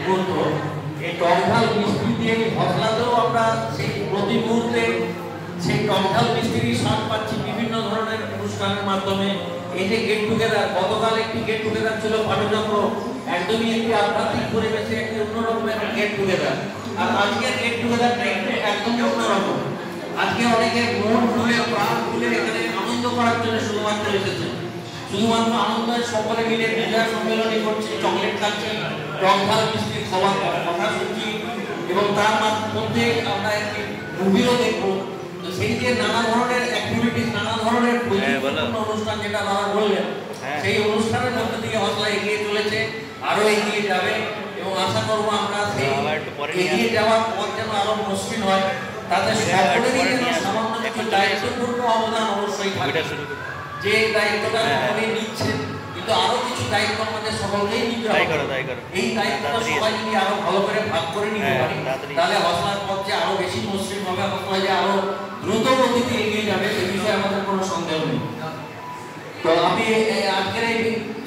মুহূর্ত এই টকঝাল মিষ্টি দিয়ে হজলাতেও আমরা সেই প্রতি মুহূর্তে সেই টকঝাল মিষ্টিরই স্বাদ পাচ্ছি বিভিন্ন ধরনের অনুষ্ঠানের মাধ্যমে। এই যে গেট টুগেদার, গতকাল একটি গেট টুগেদার ছিল পাটচক্র, একদমই একটি আধ্যাত্মিক পরিবেশে একটি অন্যরকমের গেট টুগেদার। আর আজকের গেট টুগেদারটা একদমই অন্যরকম। আজকে অনেকে মন খুলে প্রাণ খুলে এখানে আনন্দ করার জন্য শুধুমাত্র এসেছে, শুধুমাত্র আনন্দের সকলে মিলে পূজা সম্মেলনী করছে, চকলেট খাচ্ছে, টকঝাল মিষ্টি খাওয়ার কথা শুনছি এবং তার মধ্যে আমরা একটি মুভিও দেখবো। তো সেই যে নানা ধরনের অ্যাক্টিভিটিস, নানা ধরনের অনুষ্ঠান যেটা তারা বললেন, সেই অনুষ্ঠানের মধ্যে দিয়ে হজলা এগিয়ে চলেছে, আরো এগিয়ে যাবে এবং আশা করবো আমরা সেই এগিয়ে যাওয়ার পথ যেন আরো মসৃণ হয়, তাতে সকলেরই যেন সামান্য কিছু দায়িত্বপূর্ণ অবদান অবশ্যই থাকে। যে দায়িত্বটা সকলে নিচ্ছে, কিন্তু আরো কিছু দায়িত্ব আমাদের সকলকেই নিতে হবে। এই দায়িত্বটা সবাই যদি আরো ভালো করে ভাগ করে নিতে পারি, তাহলে হজলার পথ যে আরো বেশি মসৃণ হবে, হজলা যে আরো দ্রুত গতিতে এগিয়ে যাবে, সে বিষয়ে আমাদের কোনো সন্দেহ নেই। তো আমি আজকের এই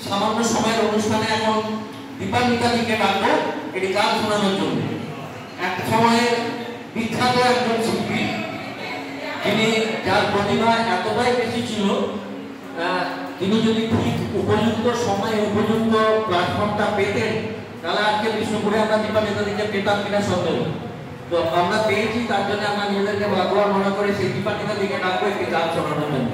সামান্য সময়ের অনুষ্ঠানে এখন দীপান্বিতাদিকে ডাকবো এটি গান শোনানোর জন্য। এক সময়ে বিখ্যাত একজন শিল্পী, যিনি যার প্রতিভা এতটাই বেশি ছিল, তিনি যদি ঠিক উপযুক্ত সময়ে উপযুক্ত প্ল্যাটফর্মটা পেতেন, তাহলে আজকে বিষ্ণুপুরে আমরা দীপান্বিতাদিকে পেতাম কিনা সন্দেহ। তো আমরা পেয়েছি, তার জন্য আমরা নিজেদেরকে ভাগ্যবান মনে করে সেই দীপান্বিতাদিকে ডাকবো একটি গান শোনানোর জন্য।